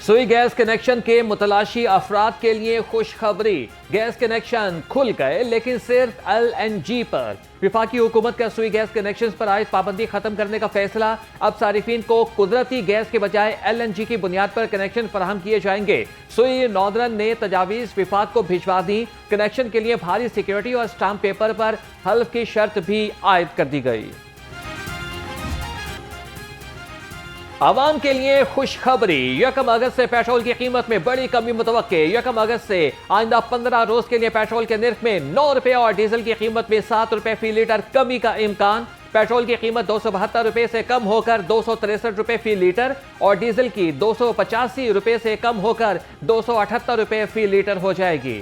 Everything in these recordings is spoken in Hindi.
सुई गैस कनेक्शन के मुतलाशी अफराद के लिए खुशखबरी। गैस कनेक्शन खुल गए, लेकिन सिर्फ LNG पर। वफाकी हुकूमत का सुई गैस कनेक्शन पर आयद पाबंदी खत्म करने का फैसला। अब सारिफिन को कुदरती गैस के बजाय LNG की बुनियाद पर कनेक्शन फराहम किए जाएंगे। सुई नॉर्दर्न ने तजावीज विफाक को भिजवा दी। कनेक्शन के लिए भारी सिक्योरिटी और स्टाम्प पेपर पर हल्फ की शर्त भी आयद कर दी गई। आवाम के लिए खुशखबरी। 1 अगस्त से पेट्रोल की कीमत में बड़ी कमी मुतवक्के। 1 अगस्त से आइंदा 15 रोज के लिए पेट्रोल के निर्ख में 9 रुपए और डीजल की कीमत में 7 रुपए फी लीटर कमी का इम्कान। पेट्रोल की कीमत 272 रुपए से कम होकर 263 रुपए फी लीटर और डीजल की 285 रुपए से कम होकर 278 रुपए फी लीटर हो जाएगी।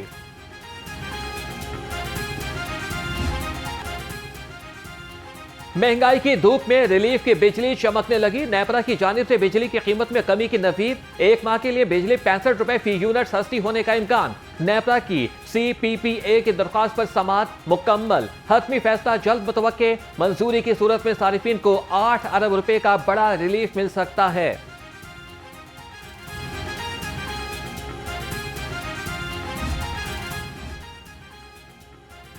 महंगाई की धूप में रिलीफ की बिजली चमकने लगी। नेपरा की जानिब से बिजली की कीमत में कमी की नज़ीर। 1 माह के लिए बिजली 65 रुपए फी यूनिट सस्ती होने का इम्कान। नेपरा की CPPA की दरख्वास्त पर समाअत मुकम्मल। हतमी फैसला जल्द मुतवक्के। मंजूरी की सूरत में सारिफिन को 8 अरब रुपए का बड़ा रिलीफ मिल सकता है।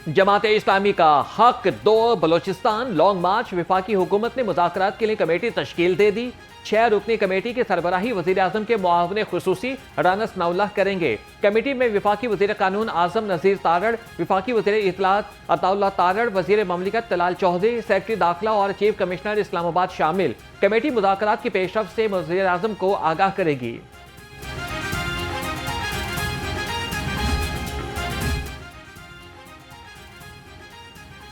जमात इस्लामी का हक 2 बलोचिस्तान लॉन्ग मार्च। वफाकी हुकूमत ने मुज़ाकरात के लिए कमेटी तश्कील दे दी। 6 रुकनी कमेटी की सरबराही वज़ीर आज़म के मुआवने खुसूसी राना सनाउल्लाह करेंगे। कमेटी में वफाकी वज़ीर कानून आज़म नज़ीर तारड़, वफाकी वज़ीर इत्तलात अताउल्लाह तारड़, वज़ीर ममलिकत तलाल चौधरी, सेक्रेटरी दाखिला और चीफ कमिश्नर इस्लामाबाद शामिल। कमेटी मुज़ाकरात की पेशरफ से वज़ीर आज़म को आगाह करेगी।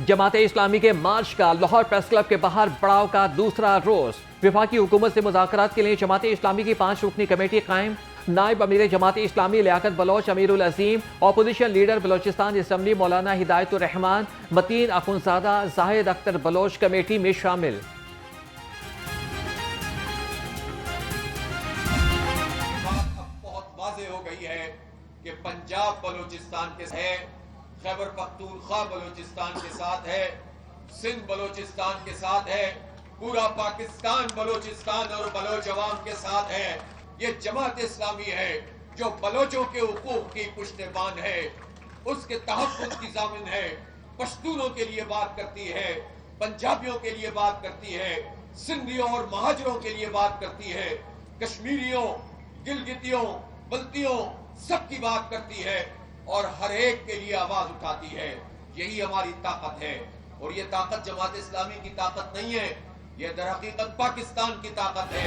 जमात इस्लामी के मार्च का लाहौर प्रेस क्लब के बाहर पड़ाव का दूसरा रोज। वफाकी हुकूमत से मुज़ाकरात के लिए जमात इस्लामी की 5 रुकनी कमेटी कायम। नायब अमीर जमात इस्लामी लियाकत बलोच अमीरुल अजीम, अपोजिशन लीडर बलोचिस्तान असम्बली मौलाना हिदायतुर रहमान, मतीन अखुनज़ादा, जाहिद अख्तर बलोच कमेटी में शामिल। बहुत वाज़ेह हो गई है कि पंजाब बलोचिस्तान के है, खैबर पख्तूनख्वा बलोचिस्तान के साथ है, सिंध बलोचिस्तान के साथ है, पूरा पाकिस्तान बलोचिस्तान और बलोच अवाम के साथ है। ये जमात इस्लामी है जो बलोचों के हुकूक की पुश्तबान है, उसके तहफ़्फ़ुज़ की ज़ामिन है। पश्तूनों के लिए बात करती है, पंजाबियों के लिए बात करती है, सिंधियों और महाजरों के लिए बात करती है, कश्मीरियों, गिलगितियों, बल्तियों सबकी बात करती है और हर एक के लिए आवाज उठाती है। यही हमारी ताकत है और ये ताकत जमात इस्लामी की ताकत नहीं है, ये दरहकीकत पाकिस्तान की ताकत है।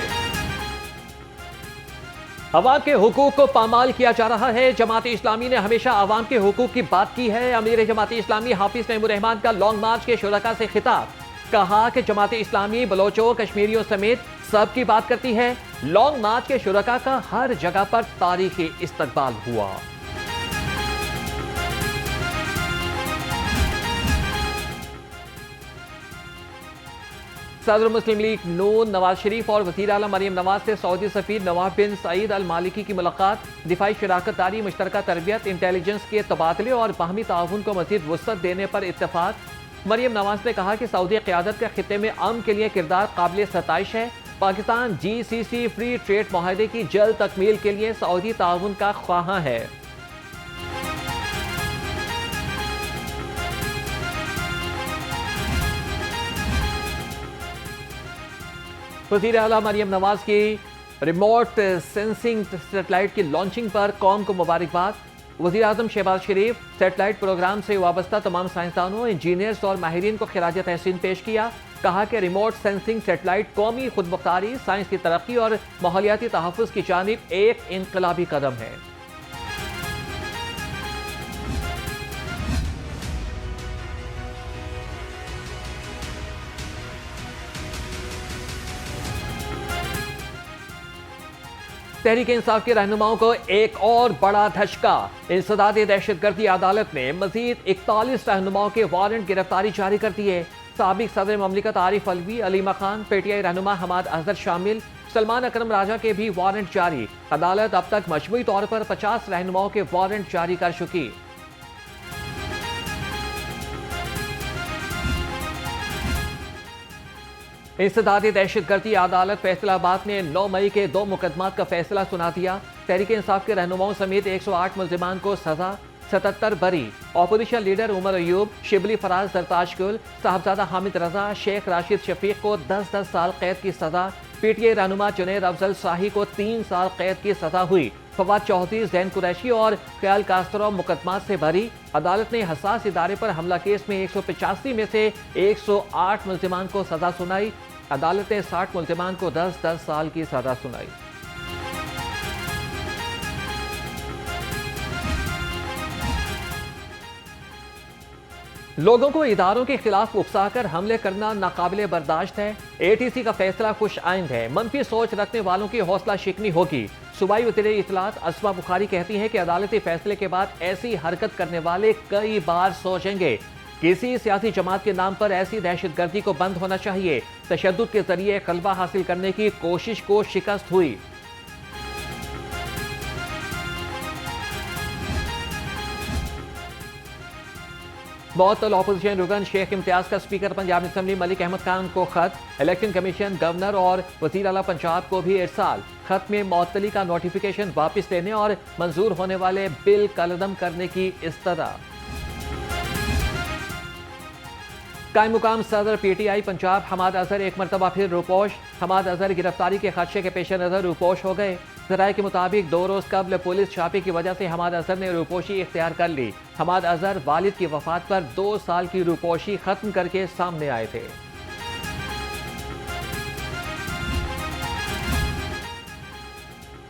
अवाम के हुकूक को पामाल किया जा रहा है। जमात इस्लामी ने हमेशा अवाम के हुकूक की बात की है। अमीर जमात इस्लामी हाफिज नईमुर रहमान का लॉन्ग मार्च के शुरका से खिताब। कहा कि जमात इस्लामी बलोचों, कश्मीरियों समेत सबकी बात करती है। लॉन्ग मार्च के शुरका का हर जगह पर तारीखी इस्तकबाल हुआ। सदर मुस्लिम लीग नून नवाज शरीफ और वज़ीर आला मरियम नवाज से सऊदी सफीर नवाफ बिन सईद अल मालिकी की मुलाकात। दिफाई शराकत दारी, मुश्तरका तरबियत, इंटेलिजेंस के तबादले और बाहमी ताउन को मज़ीद वुसअत देने पर इत्तफाक। मरियम नवाज ने कहा कि सऊदी क़यादत का खित्ते में अमन के लिए किरदार काबिल सताइश है। पाकिस्तान GCC फ्री ट्रेड मुआहदे की जल्द तकमील के लिए सऊदी ताउन का ख्वाहां है। वज़ीर आला मरियम नवाज की रिमोट सेंसिंग सेटेलाइट की लॉन्चिंग पर कौम को मुबारकबाद। वज़ीर आज़म शहबाज शरीफ सेटेलाइट प्रोग्राम से वाबस्ता तमाम साइंसदानों, इंजीनियर्स और माहिरीन को खिराज तहसीन पेश किया। कहा कि रिमोट सेंसिंग सेटेलाइट कौमी खुदमुख्तारी, साइंस की तरक्की और माहौलियाती तहफ़्फ़ुज़ की जानिब एक इनकलाबी कदम है। तहरीक इंसाफ के रहनुमाओं को एक और बड़ा धचका। इंसदादी दहशतगर्दी अदालत ने मजीद 41 रहनुमाओं के वारंट गिरफ्तारी जारी कर दिए। साबिक सदर ममलिकत आरिफ अलवी, अलीमा खान, PTI रहनुमा हमाद अजहर शामिल। सलमान अकरम राजा के भी वारंट जारी। अदालत अब तक मजमूई तौर पर 50 रहनुमाओं के वारंट जारी कर चुकी। इंसदादी दहशतगर्दी अदालत फैसलाबाद ने 9 मई के 2 मुकदमात का फैसला सुना दिया। तहरीक इंसाफ के रहनुमाओं समेत 108 मुल्जिमान को सजा, 77 बरी। ऑपोजिशन लीडर उमर अयूब, शिबली फराज सरताज गुल, साहबजादा हामिद रजा, शेख राशिद शफीक को 10-10 साल कैद की सजा। पीटीआई रहनुमा जुनैद अफजल शाही को 3 साल कैद की सजा हुई। फवाद चौधरी, जैन कुरैशी और ख्याल कास्त्रो मुकदमात से बरी। अदालत ने हसास इदारे पर हमला केस में 185 में से 108 मुल्जिमान को सजा सुनाई। अदालत ने 60 मुल्जिमान को 10-10 साल की सजा सुनाई। लोगों को इदारों के खिलाफ उकसाकर हमले करना नाकाबिले बर्दाश्त है। एटीसी का फैसला खुश आइंद है। मनफी सोच रखने वालों की हौसला शिकनी होगी। सूबाई वज़ीर इत्तलात अस्मा बुखारी कहती हैं कि अदालती फैसले के बाद ऐसी हरकत करने वाले कई बार सोचेंगे। किसी सियासी जमात के नाम पर ऐसी दहशतगर्दी को बंद होना चाहिए। तशद्दुद के जरिए गलबा हासिल करने की कोशिश को शिकस्त हुई। मुअत्तल ऑपोजिशन रुकन शेख इम्तियाज का स्पीकर पंजाब असम्बली मलिक अहमद खान को खत। इलेक्शन कमीशन, गवर्नर और वज़ीर आला पंजाब को भी इरसाल। खत में मुअत्तली का नोटिफिकेशन वापस लेने और मंजूर होने वाले बिल कलदम करने की इस्तदा। कायम मुकाम सदर पीटीआई पंजाब हमाद अजहर एक मरतबा फिर रूपोश। हमाद अजहर गिरफ्तारी के खदशे के पेश नज़र रूपोश हो गए। ज़राए के मुताबिक 2 रोज़ कबल पुलिस छापे की वजह से हमाद अजहर ने रूपोशी इख्तियार कर ली। हमाद अजहर वालिद की वफात पर 2 साल की रूपोशी खत्म करके सामने आए थे।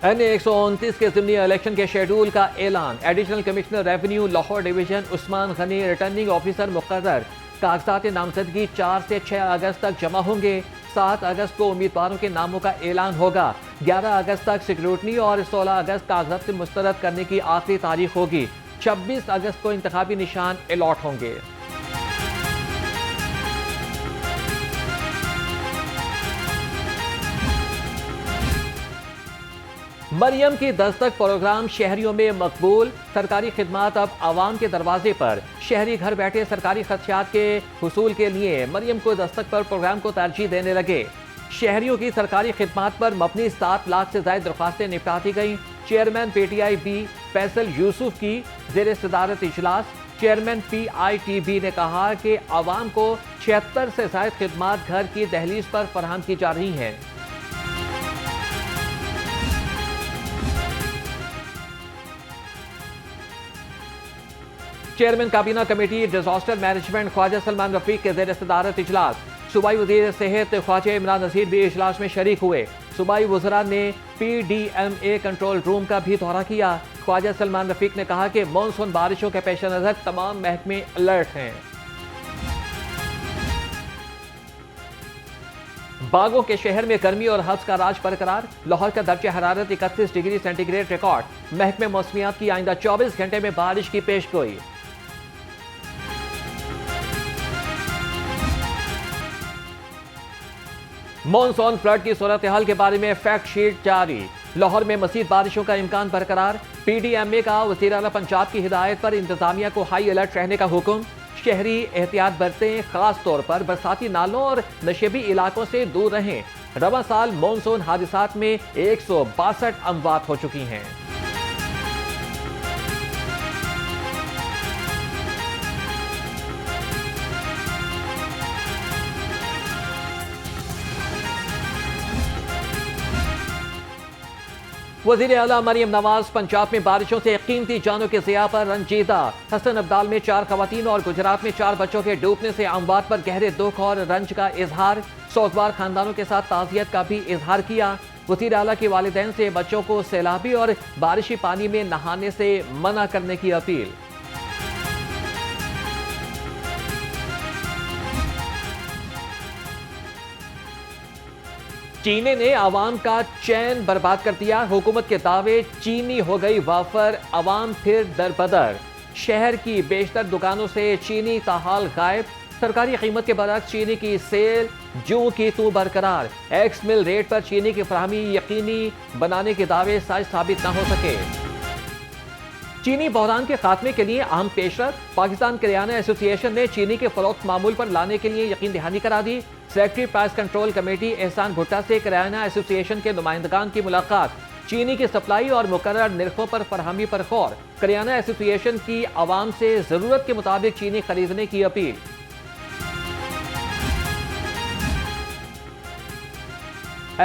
N129 के ज़िमनी इलेक्शन के शेड्यूल का ऐलान। Additional commissioner revenue Lahore division Usman Ghani returning officer मुक़र्रर। कागजात नामजदगी 4 से 6 अगस्त तक जमा होंगे। 7 अगस्त को उम्मीदवारों के नामों का ऐलान होगा। 11 अगस्त तक सिक्योरिटी और 16 अगस्त कागजात मुस्तरद करने की आखिरी तारीख होगी। 26 अगस्त को इंतखाबी निशान अलॉट होंगे। मरियम की दस्तक प्रोग्राम शहरियों में मकबूल। सरकारी खिदमात अब आवाम के दरवाजे पर। शहरी घर बैठे सरकारी खदशात के हुसूल के लिए मरियम को दस्तक पर प्रोग्राम को तरजीह देने लगे। शहरियों की सरकारी खिदमात पर मबनी 7 लाख से ज्यादा दरख्वास्तें निपटा दी गई। Chairman PTI B Faisal Yusuf की ज़ेर सदारत इजलास। चेयरमैन PITB ने कहा कि आवाम को 76 से ज्यादा खिदमात घर की दहलीज पर फराहम की जा रही हैं। चेयरमैन काबीना committee disaster management Khwaja Salman Rafiq के ज़ेर सदारत इजलास। सूबाई वज़ीर सेहत ख्वाजा इमरान नज़ीर भी इजलास में शरीक हुए। सूबाई वज़रा ने PDMA कंट्रोल रूम का भी दौरा किया। ख्वाजा सलमान रफीक ने कहा कि मानसून बारिशों के पेश नज़र तमाम महकमे अलर्ट हैं। बागों के शहर में गर्मी और हब्स का राज बरकरार। लाहौर का दर्जा हरारत 31 डिग्री सेंटीग्रेड रिकॉर्ड। महकमे मौसमियात की आइंदा 24 घंटे में बारिश की पेशगोई। मॉनसून फ्लड की सूरत हाल के बारे में फैक्ट शीट जारी। लाहौर में मज़ीद बारिशों का इम्कान बरकरार। PDMA का वज़ीर आला पंजाब की हिदायत पर इंतजामिया को हाई अलर्ट रहने का हुक्म। शहरी एहतियात बरतें, खास तौर पर बरसाती नालों और नशेबी इलाकों से दूर रहें। रवा साल मॉनसून हादिसात में 162 अमवात हो चुकी हैं। वज़ीर आला मरियम नवाज पंजाब में बारिशों से कीमती जानों के ज़िया पर रंजीदा। हसन अब्दाल में 4 खवातीन और गुजरात में 4 बच्चों के डूबने से अमवात पर गहरे दुख और रंज का इजहार। सोगवार खानदानों के साथ ताज़ियत का भी इजहार किया। वज़ीर आला के वालिदैन से बच्चों को सैलाबी और बारिशी पानी में नहाने से मना करने की अपील। चीनी ने आवाम का चैन बर्बाद कर दिया। हुकूमत के दावे, चीनी हो गई वाफर, आवाम फिर दरबदर। शहर की बेशतर दुकानों से चीनी ताहाल गायब। सरकारी कीमत के बरक्स चीनी की सेल जूं की तू बरकरार। एक्स मिल रेट पर चीनी की फराहमी यकीनी बनाने के दावे सच साबित न हो सके। चीनी बहरान के खात्मे के लिए अहम पेशरफ। पाकिस्तान किराना एसोसिएशन ने चीनी के फरोख्त मामूल पर लाने के लिए यकीन दहानी करा दी। सेक्रेटरी प्राइस कंट्रोल कमेटी एहसान भुट्टा से किराना एसोसिएशन के नुमाइंदगान की मुलाकात। चीनी की सप्लाई और मुकर्रर निर्खों पर फरहमी पर गौर। किराना एसोसिएशन की आवाम से जरूरत के मुताबिक चीनी खरीदने की अपील।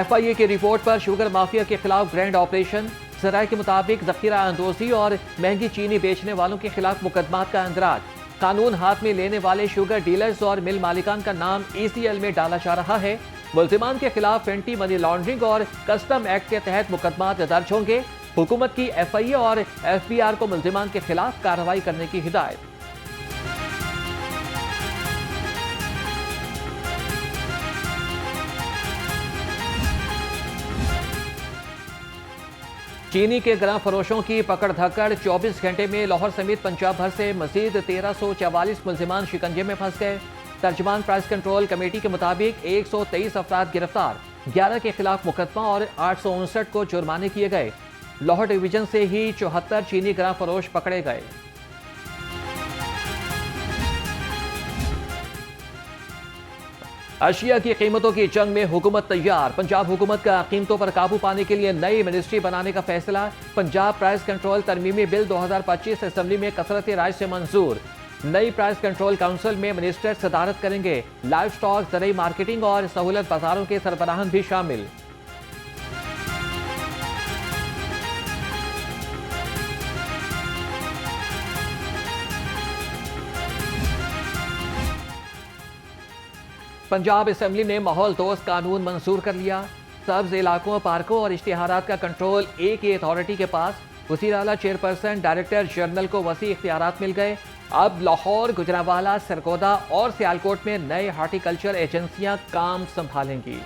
FIA की रिपोर्ट पर शुगर माफिया के खिलाफ ग्रैंड ऑपरेशन। जराये के मुताबिक जखीरा अंदोजी और महंगी चीनी बेचने वालों के खिलाफ मुकदमात का इंदराज। कानून हाथ में लेने वाले शुगर डीलर्स और मिल मालिकान का नाम ECL में डाला जा रहा है। मुल्जिमान के खिलाफ एंटी मनी लॉन्ड्रिंग और कस्टम एक्ट के तहत मुकदमात दर्ज होंगे। हुकूमत की FIA और FBR को मुल्जिमान के खिलाफ कार्रवाई करने की हिदायत। चीनी के ग्राम फरोशों की पकड़ धक्कड़। 24 घंटे में लाहौर समेत पंजाब भर से मजीद 1344 मुल्जिमान शिकंजे में फंस गए। तर्जमान प्राइस कंट्रोल कमेटी के मुताबिक 123 अफराद गिरफ्तार, 11 के खिलाफ मुकदमा और 859 को जुर्माने किए गए। लाहौर डिवीजन से ही 74 चीनी ग्राम फरोश पकड़े गए। अशिया की कीमतों की जंग में हुकूमत तैयार। पंजाब हुकूमत का कीमतों पर काबू पाने के लिए नई मिनिस्ट्री बनाने का फैसला। पंजाब प्राइस कंट्रोल तरमीमी बिल 2025 असेंबली में कसरत राय से मंजूर। नई प्राइस कंट्रोल काउंसिल में मिनिस्टर सदारत करेंगे। लाइव स्टॉक, ज़रूरी मार्केटिंग और सहूलत बाजारों के सरबराहान भी शामिल। पंजाब असेंबली ने माहौल दोस्त कानून मंजूर कर लिया। सब्ज इलाकों, पार्कों और इश्तिहारात का कंट्रोल एक ही अथॉरिटी के पास। वज़ीर आला चेयरपर्सन डायरेक्टर जनरल को वसी इख्तियारात मिल गए। अब लाहौर, गुजरांवाला, सरगोदा और सियालकोट में नए हार्टिकल्चर एजेंसियां काम संभालेंगी।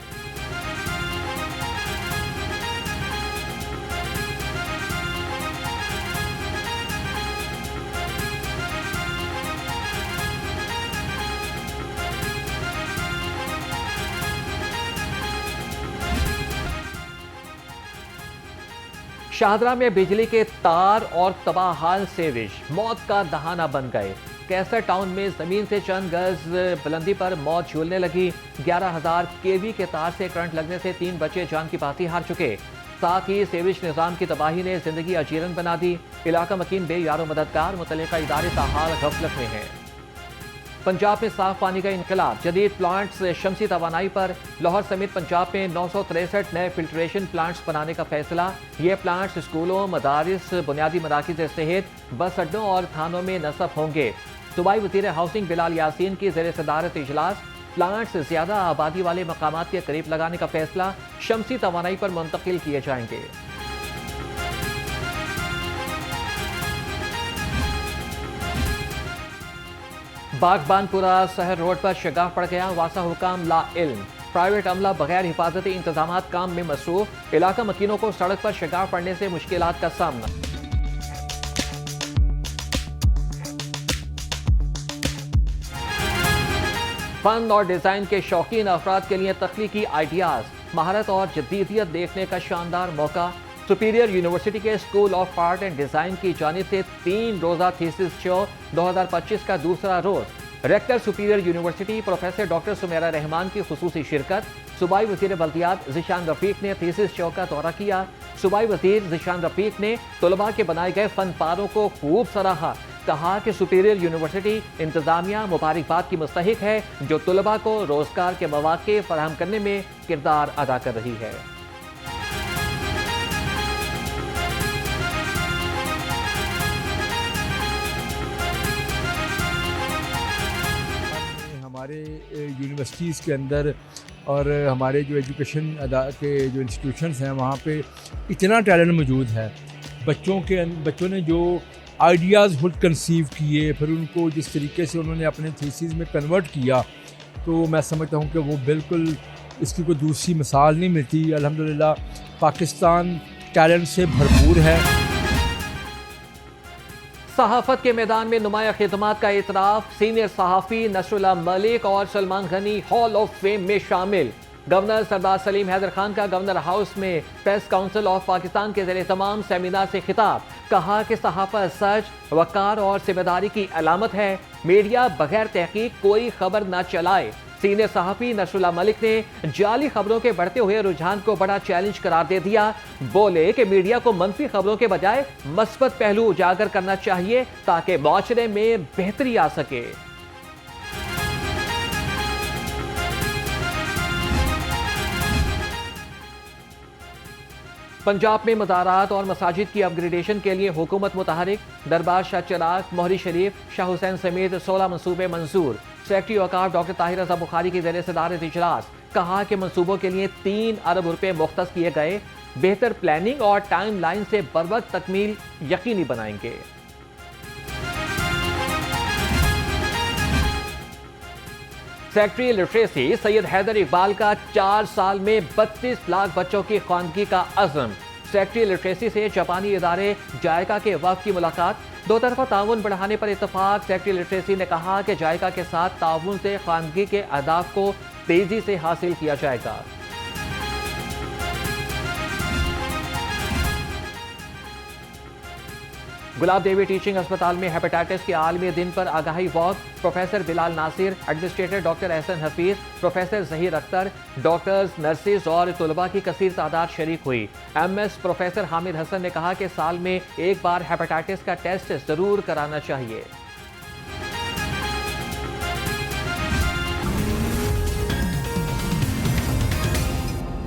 शाहदरा में बिजली के तार और तबाहाल सेविज मौत का दहाना बन गए। कैसर टाउन में जमीन से चंद गज बुलंदी पर मौत झूलने लगी। 11,000 kV के तार से करंट लगने से 3 बच्चे जान की बाती हार चुके। साथ ही सेविज निजाम की तबाही ने जिंदगी अजीरन बना दी। इलाका मकीन बेयारो मददगार मुतल्लिका इदारे ताहाल गफलत में है। पंजाब में साफ पानी का इनकलाब। जदीद प्लांट्स शमसी तवानाई पर। लाहौर समेत पंजाब में 963 नए फिल्ट्रेशन प्लांट्स बनाने का फैसला। ये प्लांट्स स्कूलों, मदारिस, बुनियादी मराकिज सेहत, बस अड्डों और थानों में नस्ब होंगे। सूबाई वज़ीर हाउसिंग बिलाल यासीन की ज़ेर सदारत इजलास। प्लांट्स ज्यादा आबादी वाले मकामात के करीब लगाने का फैसला। शमसी तवानाई पर मुंतकिल किए जाएंगे। बागबानपुरा शहर रोड पर शगाफ पड़ गया। वासा हुकाम ला इल्म। प्राइवेट अमला बगैर हिफाजती इंतजामात काम में मसरूफ। इलाका मकीनों को सड़क पर शगाफ पड़ने से मुश्किलात का सामना। फन और डिजाइन के शौकीन अफराद के लिए तख्लीकी आइडियाज, महारत और जदीदियत देखने का शानदार मौका। सुपीरियर यूनिवर्सिटी के school of art and design की जानिब से 3 रोजा थीसिस शो 2025 का दूसरा रोज। Rector superior university professor doctor Sumera Rehman की खुसूसी शिरकत। सूबाई वज़ीर बल्दियात ज़ीशान रफीक ने थीसिस शो का दौरा किया। सूबाई वज़ीर ज़ीशान रफीक ने तलबा के बनाए गए फन पारों को खूब सराहा। कहा कि सुपीरियर यूनिवर्सिटी इंतजामिया मुबारकबाद की मुस्तहिक है, जो तलबा को रोजगार के मौके फराहम करने में किरदार अदा कर रही है। हमारे यूनिवर्सिटीज़ के अंदर और हमारे जो एजुकेशन के जो इंस्टीट्यूशंस हैं वहाँ पे इतना टैलेंट मौजूद है। बच्चों ने जो आइडियाज़ खुद कंसीव किए, फिर उनको जिस तरीके से उन्होंने अपने थीसिस में कन्वर्ट किया, तो मैं समझता हूँ कि वो बिल्कुल इसकी कोई दूसरी मिसाल नहीं मिलती। अल्हम्दुलिल्लाह पाकिस्तान टैलेंट से भरपूर है। सहाफत के मैदान में नुमाया खिदमात का इतराफ। सीनियर सहाफ़ी नसरुल्लाह मलिक और Salman Ghani hall of fame में शामिल। गवर्नर सरदार सलीम हैदर खान का गवर्नर हाउस में प्रेस काउंसिल ऑफ पाकिस्तान के ज़रिए तमाम सेमिनार से खिताब। कहा कि सहाफ़त सच, वक़ार और जिम्मेदारी की अलामत है। मीडिया बगैर तहकीक कोई खबर न चलाए। सीनियर सहाफ़ी नसरुल्लाह मलिक ने जाली खबरों के बढ़ते हुए रुझान को बड़ा चैलेंज करार दे दिया। बोले कि मीडिया को मनफी खबरों के बजाय मस्बत पहलू उजागर करना चाहिए ताकि माशरे में बेहतरी आ सके। पंजाब में मज़ारात और मसाजिद की अपग्रेडेशन के लिए हुकूमत मुतहरिक। दरबार शाह चिराग, मोहरी शरीफ, शाह हुसैन समेत 16 मनसूबे मंजूर। सेक्रेटरी औकाफ डॉक्टर ताहिर रज़ा बुखारी के ज़रिए सदारत इजलास। कहा कि मनसूबों के लिए 3 अरब रुपए मुख्तस किए गए। बेहतर प्लानिंग और टाइम लाइन से बरवक्त तकमील यकीनी बनाएंगे। सेक्रेटरी लिटरेसी सैयद हैदर इकबाल का 4 साल में 32 लाख बच्चों की ख्वानगी का अज़्म। सेक्रेटरी लिटरेसी से जापानी इदारे जायका के वफ़द की मुलाकात। दो तरफा ताउन बढ़ाने पर इत्तफाक। सेक्रेटरी लिटरेसी ने कहा कि जायका के साथ ताउन से ख्वानगी के अहदाफ को तेजी से हासिल किया जाएगा। गुलाब देवी टीचिंग अस्पताल में हेपेटाइटिस के आलमी दिन पर आगाही walk. Professor Bilal Nasir, administrator doctor Ehsan Hafeez, professor Zaheer Akhtar, doctors, nurses और तुलबा की कसीर तादाद शरीक हुई। MS प्रोफेसर हामिद हसन ने कहा कि साल में एक बार हेपेटाइटिस का टेस्ट जरूर कराना चाहिए।